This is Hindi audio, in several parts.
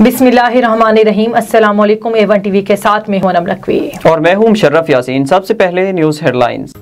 बिस्मिल्लाहिर्रहमानिर्रहीम। अस्सलाम वालेकुम। A1 टीवी के साथ में हूं अनम नकवी और मैं हूं मुशर्रफ यासीन। सबसे पहले news headlines.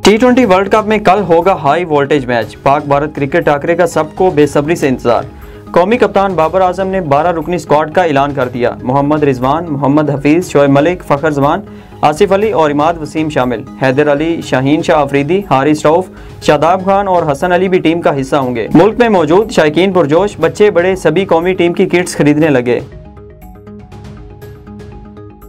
T20 world cup में कल होगा high voltage match. Pak Bharat cricket Thakare का सबको बेसब्री से इंतजार। कौमी कप्तान बाबर आजम ने 12 रुकनी स्क्वाड का ऐलान कर दिया। मोहम्मद रिजवान, मोहम्मद हफीज, शोएब मलिक, फ़खर जमान, आसिफ अली और इमाद वसीम शामिल। हैदर अली, शाहीन शाह अफरीदी, हारिस रऊफ, शादाब खान और हसन अली भी टीम का हिस्सा होंगे। मुल्क में मौजूद शायकीन पुरजोश, बच्चे बड़े सभी कौमी टीम की किट्स खरीदने लगे।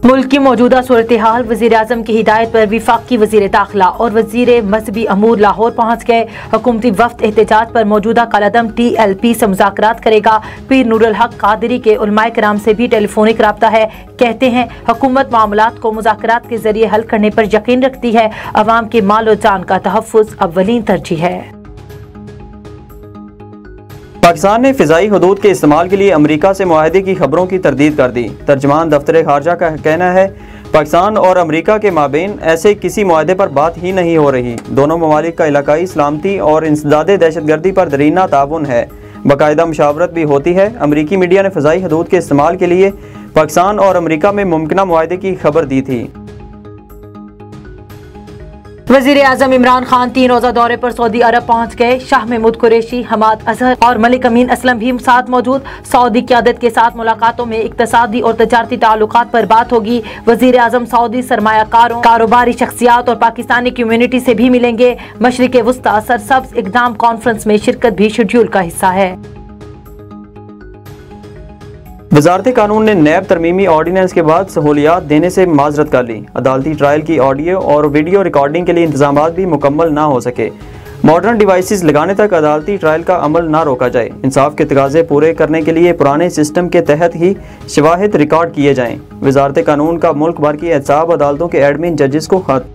मुल्क की मौजूदा सूरत हाल। वज़ीर आज़म की हिदायत पर वफाकी वज़ीर दाखिला और वज़ीर मजहबी अमूर लाहौर पहुँच गए। हुकूमती वफ्द एहतजाज पर मौजूदा कालादम TLP से मुज़ाकरात करेगा। पीर नूरुल हक कादरी के उलमाए किराम से भी टेलीफोनिक रब्ता है। कहते हैं हुकूमत मामलात को मुज़ाकरात के जरिए हल करने पर यकीन रखती है। अवाम के माल और जान का तहफ़्फ़ुज़ अव्वलीन तरजीह है। पाकिस्तान ने फ़िज़ाई हदूद के इस्तेमाल के लिए अमेरिका से मुआहदे की खबरों की तरदीद कर दी। तर्जमान दफ्तर खारजा का कहना है पाकिस्तान और अमेरिका के माबेन ऐसे किसी मुआहदे पर बात ही नहीं हो रही। दोनों ममालिक का इलाकाई सलामती और इंसदादे दहशतगर्दी पर दरीना ताउन है। बाकायदा मुशावरत भी होती है। अमरीकी मीडिया ने फ़िज़ाई हदूद के इस्तेमाल के लिए पाकिस्तान और अमेरिका में मुमकिना मुआहदे की खबर दी थी। वज़ीर आज़म इमरान खान 3 रोज़ा दौरे पर सऊदी अरब पहुँच गए। शाह महमूद कुरैशी, हमाद अजहर और मलिक अमीन असलम भी साथ मौजूद। सऊदी क़यादत के साथ मुलाकातों में इक़्तिसादी और तजारती ताल्लुकात पर बात होगी। वज़ीर आज़म सऊदी सरमायाकारों, कारोबारी शख्सियात और पाकिस्तानी कम्यूनिटी से भी मिलेंगे। मशरिक़ वुस्ता सरसब्ज़ इक़दाम कॉन्फ्रेंस में शिरकत भी शेड्यूल का हिस्सा है। वज़ारत कानून ने नैब तरमीमी ऑर्डीनेंस के बाद सहूलियात देने से माजरत कर ली। अदालती ट्रायल की ऑडियो और वीडियो रिकॉर्डिंग के लिए इंतजामात भी मुकम्मल ना हो सके। मॉडर्न डिवाइसेस लगाने तक अदालती ट्रायल का अमल ना रोका जाए। इंसाफ के तकाज़े पूरे करने के लिए पुराने सिस्टम के तहत ही शवाहिद रिकॉर्ड किए जाएँ। वज़ारत कानून का मुल्क भर की एहतसाब अदालतों के एडमिन जजेस को खत।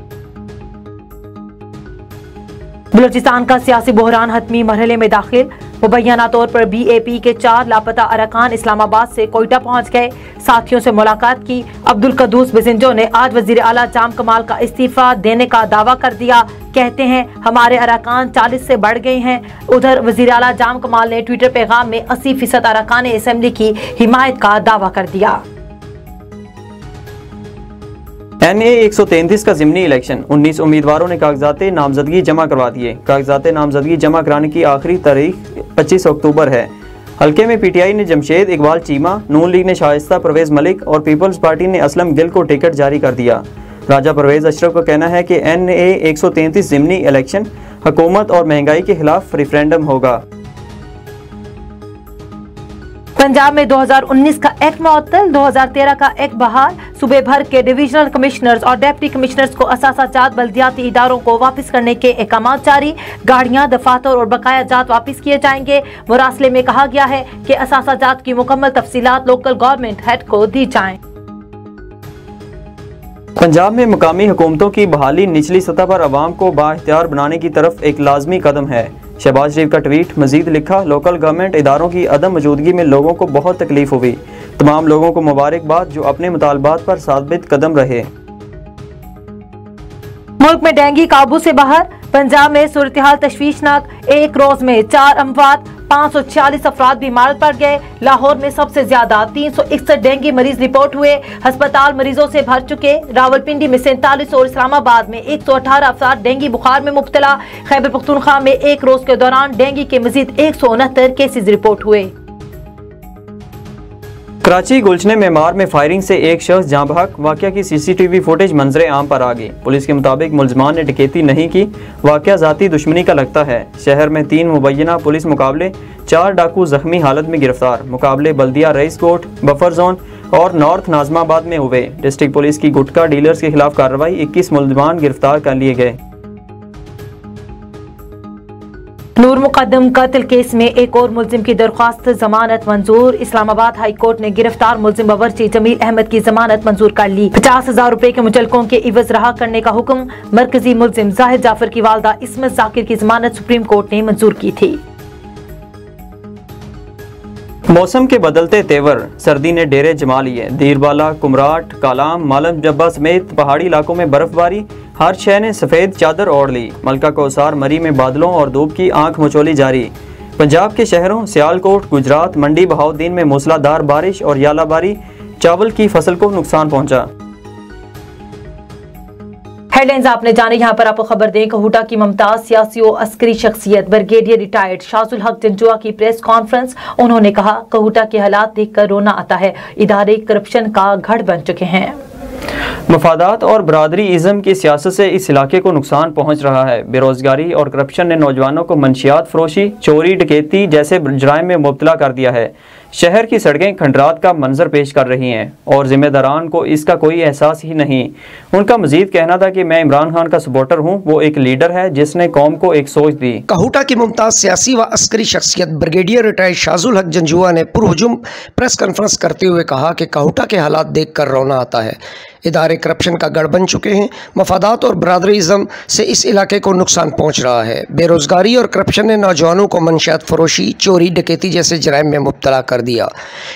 बलूचिस्तान का सियासी बहरान हतमी मरहले में दाखिल। मुबैना तौर पर BAP के 4 लापता अरकान इस्लामाबाद से कोयटा पहुंच गए। साथियों से मुलाकात की। अब्दुल कदूस बिजिंजो ने आज वजीर आला जाम कमाल का इस्तीफा देने का दावा कर दिया। कहते हैं हमारे अरकान 40 से बढ़ गए हैं। उधर वजीर आला जाम कमाल ने ट्विटर पैगाम में 80% अरकान असेंबली की हिमायत का दावा कर दिया। NA 133 का ज़िमनी इलेक्शन। 19 उम्मीदवारों ने कागजात नामजदगी जमा करवा दिए। कागजात नामजदगी जमा कराने की आखिरी तारीख 25 अक्टूबर है। हल्के में PTI ने जमशेद इकबाल चीमा, नून लीग ने शाइस्ता परवेज मलिक और पीपल्स पार्टी ने असलम गिल को टिकट जारी कर दिया। राजा परवेज अशरफ का कहना है कि NA 133 ज़िमनी इलेक्शन हुकूमत और महंगाई के खिलाफ रेफरेंडम होगा। पंजाब में 2019 का एक्ट मुअत्तल, 2013 का एक्ट बहाल। सूबे भर के डिविजनल कमिश्नर्स और डिप्टी कमिश्नर्स को असासाजात बल्दियाती इदारों को वापस करने के अहकाम जारी। गाड़ियां, दफातर और बकाया जात वापस किए जाएंगे। मुरासले में कहा गया है कि असासाजात की मुकम्मल तफसीलात लोकल गवर्नमेंट हेड को दी जाएं। पंजाब में मुकामी हुकूमतों की बहाली निचली सतह पर अवाम को बाइख्तियार बनाने की तरफ एक लाजमी कदम है। शहबाज शरीफ का ट्वीट। मजीद लिखा, लोकल गवर्नमेंट इदारों की अदम मौजूदगी में लोगों को बहुत तकलीफ हुई। तमाम लोगों को मुबारकबाद जो अपने मुतालबात पर साबित कदम रहे। मुल्क में डेंगू काबू से बाहर। पंजाब में सूरत हाल तशवीशनाक। एक रोज में 4 अमवात, 546 अफराद बीमार पड़ गए। लाहौर में सबसे ज्यादा 361 डेंगू मरीज रिपोर्ट हुए। अस्पताल मरीजों से भर चुके। रावलपिंडी में 47 और इस्लामाबाद में 118 अफराद डेंगू बुखार में मुब्तला। खैबर पख्तूनख्वा में एक रोज के दौरान डेंगू के मजीद 169 केसेज रिपोर्ट हुए। कराची गुलशने मेमार में फायरिंग से एक शख्स जाँ बहक। वाक़या की CCTV फुटेज मंजरे आम पर आ गई। पुलिस के मुताबिक मुलजमान ने डकैती नहीं की। वाक़या ज़ाती दुश्मनी का लगता है। शहर में 3 मुबैना पुलिस मुकाबले, 4 डाकू जख्मी हालत में गिरफ्तार। मुकाबले बल्दिया रईस कोट, बफर जोन और नॉर्थ नाजमाबाद में हुए। डिस्ट्रिक्ट पुलिस की गुटखा डीलर्स के खिलाफ कार्रवाई। 21 मुलजमान गिरफ्तार कर लिए गए। नूर मुकद्दम कत्ल केस में एक और मुलजिम की दरख्वास्त जमानत मंजूर। इस्लामाबाद हाई कोर्ट ने गिरफ्तार मुलजिम बावर्ची जमील अहमद की जमानत मंजूर कर ली। 50,000 रुपए के मुचलकों के इवज रहा करने का हुक्म। मरकजी मुलजिम जाहिद जाफर की वालदा इस्मत जाकिर की जमानत सुप्रीम कोर्ट ने मंजूर की थी। मौसम के बदलते तेवर, सर्दी ने डेरे जमा लिए। दीरबाला, कुमराट, कालाम, मालम जब्बा समेत पहाड़ी इलाकों में बर्फबारी। हर शहर ने सफ़ेद चादर ओढ़ ली। मलका कोसार मरी में बादलों और धूप की आंख मचोली जारी। पंजाब के शहरों सियालकोट, गुजरात, मंडी, बहाउद्दीन में मूसलाधार बारिश और यालाबारी, चावल की फसल को नुकसान पहुंचा। हेडलाइंस आपने जाने, यहाँ पर आपको खबर दें, कहूटा की मुमताज सियासी और अस्करी शख्सियत ब्रिगेडियर रिटायर्ड शाजुल हक जंजुआ की प्रेस कॉन्फ्रेंस। उन्होंने कहा, कहूटा के हालात देखकर रोना आता है, इदारे करप्शन का गढ़ बन चुके हैं। मफादात और बरादरी इज़्म की सियासत से इस इलाके को नुकसान पहुंच रहा है। बेरोजगारी और करप्शन ने नौजवानों को मंशियात फरोशी, चोरी, डकैती जैसे जराइम में मुब्तला कर दिया है। शहर की सड़कें खंडरात का मंजर पेश कर रही हैं और जिम्मेदारान को इसका कोई एहसास ही नहीं। उनका मजीद कहना था कि मैं इमरान खान का सपोर्टर हूँ, वो एक लीडर है जिसने कौम को एक सोच दी। कहूटा की मुमताज सियासी व अस्करी शख्सियत ब्रिगेडियर रिटायर्ड शाजुल हक जंजुआ ने पुरहुजुम प्रेस कॉन्फ्रेंस करते हुए कहा कि कहूटा के हालात देख कर रोना आता है, इदारे करप्शन का गढ़ बन चुके हैं। मफादात और बरादरीज़म से इस इलाके को नुकसान पहुँच रहा है। बेरोज़गारी और करप्शन ने नौजवानों को मंशियात फरोशी, चोरी, डकैती जैसे जराइम में मुब्तला कर दिया।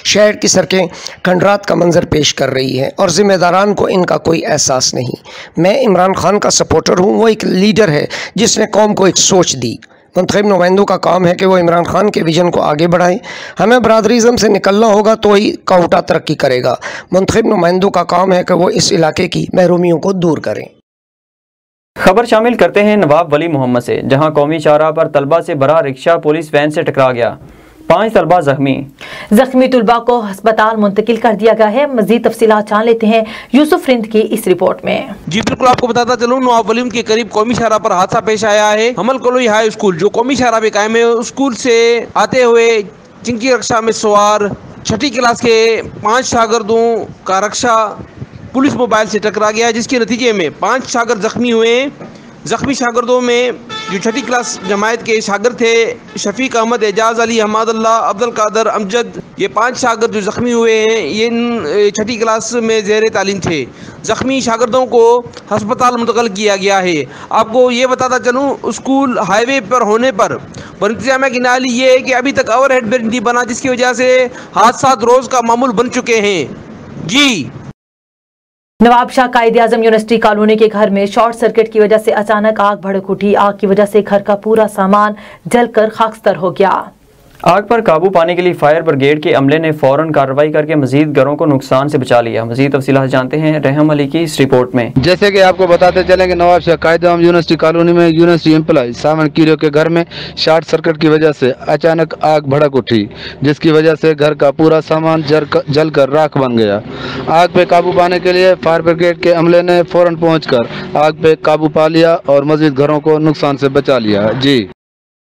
शहर की सड़कें खंडरात का मंजर पेश कर रही हैं और ज़िम्मेदारान को इनका कोई एहसास नहीं। मैं इमरान खान का सपोर्टर हूँ, वो एक लीडर है जिसने कौम को एक सोच दी। मुंतखब नुमाइंदों का काम है कि वो इमरान खान के विजन को आगे बढ़ाएं। हमें बरादरीज़म से निकलना होगा तो ही कहूटा तरक्की करेगा। मुंतखब नुमाइंदों का काम है कि वो इस इलाके की महरूमियों को दूर करें। खबर शामिल करते हैं नवाब वली मोहम्मद से, जहां कौमी शाहराह पर तलबा से भरा रिक्शा पुलिस वैन से टकरा गया। 5 तलबा जख्मी तलबा को अस्पताल मुंतकिल कर दिया गया है। मजीद तफसीलात जान लेते हैं यूसुफ रिंद की इस रिपोर्ट में। जी बिल्कुल, आपको बताता चलूं, नवाब वलीम के करीब कौमी शाहराह पर हादसा पेश आया है। हमल कलोई हाई स्कूल जो कौमी शाहराह पे कायम है, स्कूल से आते हुए चिंकी रिक्शा में सवार 6ठी क्लास के 5 शागिर्दों का रिक्शा पुलिस मोबाइल से टकरा गया, जिसके नतीजे में 5 शागिर्द जख्मी हुए। जख्मी शागिर्दों में जो 6ठी क्लास जमायत के शागिर्द थे, शफीक अहमद, एजाज अली, हमाद अल्लाह, अब्दुल कादर, अमजद, ये 5 शागिर्द जो जख्मी हुए हैं, ये 6ठी क्लास में ज़ेर तालीम थे। जख्मी शागिर्दों को हस्पताल मुंतकिल किया गया है। आपको ये बताता चलूँ, स्कूल हाईवे पर होने पर इंतजामिया की नाली ये है कि अभी तक ओवरहेड ब्रिज नहीं बना, जिसकी वजह से हादसा रोज़ का मामूल बन चुके हैं। जी नवाब शाह कायदे आजम यूनिवर्सिटी कॉलोनी के घर में शॉर्ट सर्किट की वजह से अचानक आग भड़क उठी। आग की वजह से घर का पूरा सामान जलकर खाकस्तर हो गया। आग पर काबू पाने के लिए फायर ब्रिगेड के अमले ने फौरन कार्रवाई करके मजीद घरों को नुकसान से बचा लिया। मजीद तफसीलात जानते हैं रहम अली की इस रिपोर्ट में। जैसे कि आपको बताते चलें कि नवाब शाह कायदे आजम यूनिवर्सिटी कॉलोनी में यूनिवर्सिटी एम्प्लॉय सावन कीरो के घर में शॉर्ट सर्किट की वजह से अचानक आग भड़क उठी, जिसकी वजह से घर का पूरा सामान जलकर राख बन गया। आग पे काबू पाने के लिए फायर ब्रिगेड के अमले ने फौरन पहुंचकर आग पे काबू पा लिया और मजीद घरों को नुकसान से बचा लिया। जी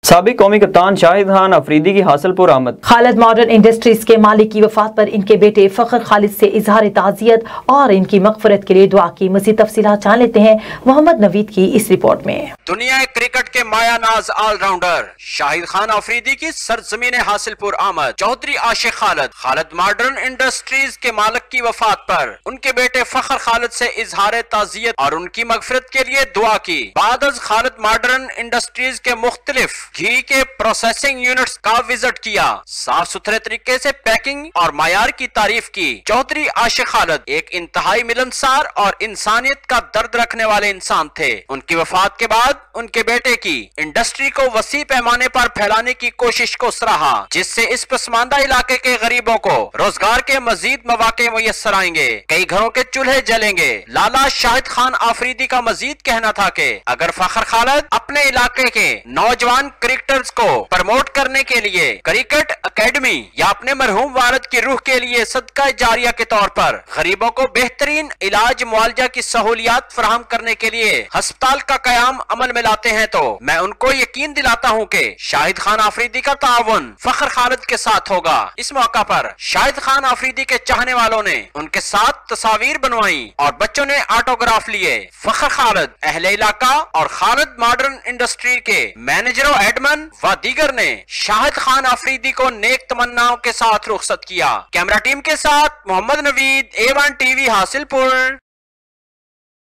साबिक कौमी कप्तान शाहिद खान अफरीदी की हासिलपुर आमद। खालिद मॉडर्न इंडस्ट्रीज के मालिक की वफात पर इनके बेटे फखर खालिद से इजहार ताज़ियत और इनकी मगफरत के लिए दुआ की। मज़ीद तफसीलात जान लेते हैं मोहम्मद नवीद की इस रिपोर्ट में। दुनिया क्रिकेट के मायानाज ऑलराउंडर शाहिद खान अफरीदी की सरजमीन हासिलपुर आमद। चौधरी आशिक खालिद मॉडर्न इंडस्ट्रीज के मालिक की वफात पर उनके बेटे फखर खालिद से इजहार ताज़ियत और उनकी मगफरत के लिए दुआ की। बाद खालिद मॉडर्न इंडस्ट्रीज के मुख्तलिफ घी के प्रोसेसिंग यूनिट्स का विजिट किया, साफ सुथरे तरीके से पैकिंग और मायार की तारीफ की। चौधरी आशिक खालिद एक इंतहाई मिलनसार और इंसानियत का दर्द रखने वाले इंसान थे। उनकी वफात के बाद उनके बेटे की इंडस्ट्री को वसी पैमाने पर फैलाने की कोशिश को सराहा, जिससे इस पसमानदा इलाके के गरीबों को रोजगार के मजीद मौके मुयस्सर आएंगे, कई घरों के चूल्हे जलेंगे। लाला शाहिद खान आफरीदी का मजीद कहना था कि अगर फखर खालिद अपने इलाके के नौजवान क्रिकेटर्स को प्रमोट करने के लिए क्रिकेट एकेडमी या अपने मरहूम वालिद की रूह के लिए सदका जारिया के तौर पर गरीबों को बेहतरीन इलाज मुआवजा की सहूलियात फराहम करने के लिए अस्पताल का कयाम अमल में लाते हैं, तो मैं उनको यकीन दिलाता हूं कि शाहिद खान आफरीदी का ताउन फखर खालिद के साथ होगा। इस मौका पर शाहिद खान आफरीदी के चाहने वालों ने उनके साथ तस्वीर बनवाई और बच्चों ने ऑटोग्राफ लिए। फखर खालिद, अहले इलाका और खालिद मॉडर्न इंडस्ट्री के मैनेजरों एडमन व दीगर ने शाहिद खान आफरीदी को नेक तमन्नाओं के साथ रुखसत किया। कैमरा टीम के साथ मोहम्मद नवीद, A1 टीवी हासिलपुर।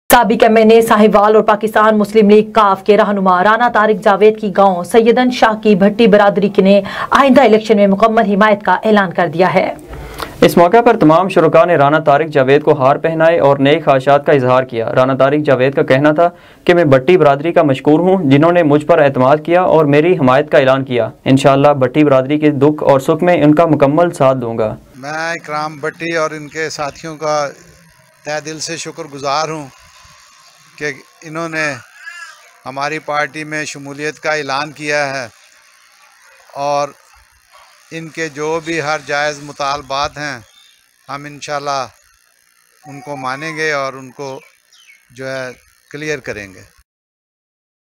साबिक MNA साहिवाल और पाकिस्तान मुस्लिम लीग काफ के रहनुमा राना तारिक जावेद की गांव सैयदन शाह की भट्टी बरादरी ने आइंदा इलेक्शन में मुकम्मल हिमायत का ऐलान कर दिया है। इस मौके पर तमाम शुरका ने राना तारिक जावेद को हार पहनाए और नए ख्वाहिशात का इजहार किया। राना तारिक जावेद का कहना था कि मैं भट्टी बरादरी का मशकूर हूँ जिन्होंने मुझ पर एतमाद किया और मेरी हिमायत का ऐलान किया। इंशाअल्लाह भट्टी बरादरी के दुख और सुख में इनका मुकम्मल साथ दूंगा। मैं इकराम भट्टी और इनके साथियों का तहे दिल से शुक्रगुजार हूँ कि इन्होंने हमारी पार्टी में शमूलियत का ऐलान किया है और इनके जो भी हर जायज़ मुतालबात हैं हम इंशाल्लाह उनको मानेंगे और उनको जो है क्लियर करेंगे।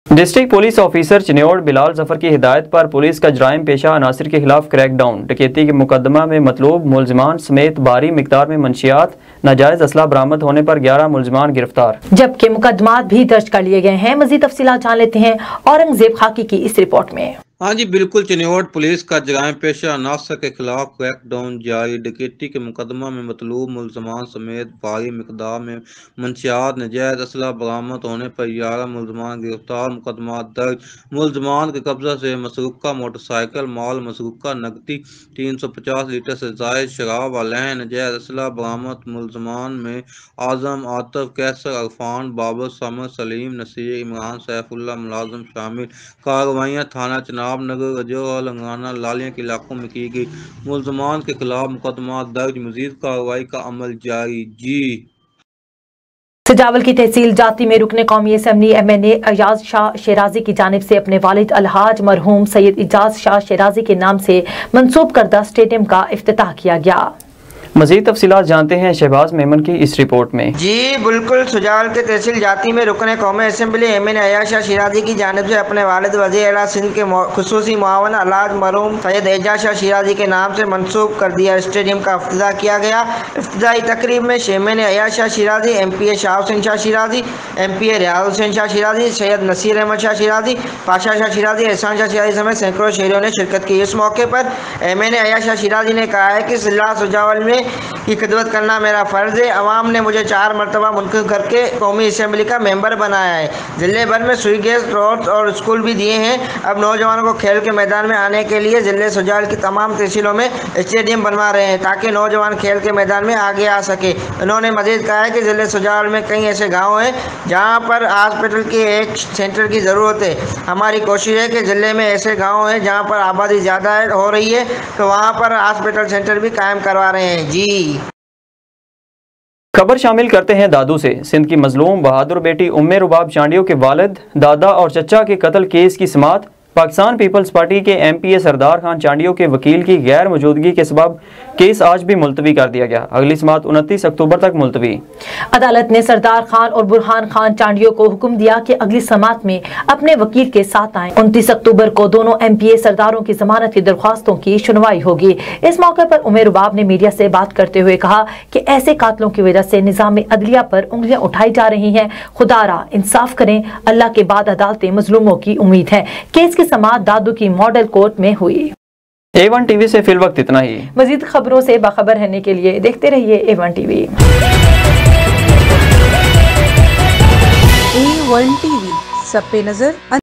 District police officer Chiniot Bilal Zafar की हिदायत पर पुलिस का जराइम पेशा अनासर के खिलाफ क्रैकडाउन। डकैती के मुकदमा में मतलूब मुलजिमान समेत भारी मिकदार में मंशियात नाजायज असला बरामद होने पर 11 मुलजिमान गिरफ्तार, जबकि मुकदमात भी दर्ज कर लिए गए हैं। मजीद तफसीलात जान लेते हैं औरंगजेब खाकी की इस रिपोर्ट में। हाँ जी बिल्कुल, चिन्योड़ पुलिस का जराइम पेशा अनासर के खिलाफ क्रैकडाउन जारी। डकैती के मुकदमा में मतलूब मुलजमान समेत भारी मिकदार में मंशियात नजायज असला बरामद होने पर 11 मुलजमान गिरफ्तार, मुकदमा दर्ज। मुलजमान के कब्जा से मसरूका मोटरसाइकिल, माल मसरूका नकदी, 350 लीटर से जायद शराब व लहन नजायज असला बरामद। मुलजमान में आजम, आतफ, कैसर, अरफान, बाबर, समर, सलीम, नसीर, इमरान, सैफुल्ला मुलाजम शामिल। कार्रवाइयाँ थाना नगर, रजौर, लंगाना, लालिया के इलाकों में की गई। मुलजमान के खिलाफ मुकदमा दर्ज, मजीद कार्रवाई का अमल जारी। जी सजावल की तहसील जाती में रुकने कौमी असम्बली MNA एजाज शाह शिराजी की जानिब से अपने वालिद अलहाज मरहूम सैयद एजाज शाह शिराजी के नाम से मंसूब करदा स्टेडियम का इफ्तिताह किया गया। मज़ीद तफसीलात जानते हैं शहबाज मेमन की इस रिपोर्ट में। जी बिल्कुल, सुजावल के तहसील जाती में रुकने कौमी असम्बली MNA एजाज शाह शिराजी की जानिब से अपने वालिद वज़ीर आला सिंध के खुसूसी मुआवन अलहाज मरहूम सैयद एजाज शाह शिराजी के नाम से मंसूब कर दिया स्टेडियम का इफ्तिताह किया गया। इफ्तिताही तकरीब में MNA Ejaz Shah Shirazi, MPA Shah Hussain Shah Shirazi, MPA रियाज हुसैन शाह शिराजी, सैयद नसीर अहमद शाह शिराजी, पाशा शाह शिराजी, एहसान शाह शिराजी समेत सैकड़ों शहरियों ने शिरकत की। इस मौके पर MNA एजाज शाह शिराजी ने कहा है कि जिला सुजावल में की खिदमत करना मेरा फ़र्ज़ है। अवाम ने मुझे 4 मरतबा मुनक़िद करके कौमी असम्बली का मेंबर बनाया है। ज़िले भर में सुई गैस, रोड और स्कूल भी दिए हैं। अब नौजवानों को खेल के मैदान में आने के लिए ज़िले सुजावल की तमाम तहसीलों में स्टेडियम बनवा रहे हैं ताकि नौजवान खेल के मैदान में आगे आ सके। उन्होंने मज़ीद कहा है कि ज़िले सुजावल में कई ऐसे गाँव हैं जहाँ पर हॉस्पिटल के एक सेंटर की ज़रूरत है। हमारी कोशिश है कि ज़िले में ऐसे गाँव हैं जहाँ पर आबादी ज़्यादा हो रही है तो वहाँ पर हॉस्पिटल सेंटर भी कायम करवा रहे हैं। जी खबर शामिल करते हैं दादू से। सिंध की मजलूम बहादुर बेटी उम्मे रुबाब चांडियो के वालिद, दादा और चचा के कत्ल केस की समाअत पाकिस्तान पीपल्स पार्टी के MPA सरदार खान चांडियो के वकील की गैर मौजूदगी के सबब केस आज भी मुलतवी कर दिया गया। अगली समाअत 29 अक्टूबर तक मुलतवी। अदालत ने सरदार खान और बुरहान खान चांडियो को हुक्म दिया कि अगली समाअत में अपने वकील के साथ आएं। 29 अक्टूबर को दोनों MPA सरदारों की जमानत की दरख्वास्तों की सुनवाई होगी। इस मौके पर उम्मे रुबाब ने मीडिया से बात करते हुए कहा कि ऐसे कातलों की वजह से निजाम अदलिया पर उंगलियां उठाई जा रही हैं। खुदारा इंसाफ करें, अल्लाह के बाद अदालतें मजलूमों की उम्मीद है। केस की समाअत दादू की मॉडल कोर्ट में हुई। A1 TV से फिल वक्त इतना ही। मजीद खबरों से बाखबर रहने के लिए देखते रहिए A1 TV। A1 TV, सब पे नजर।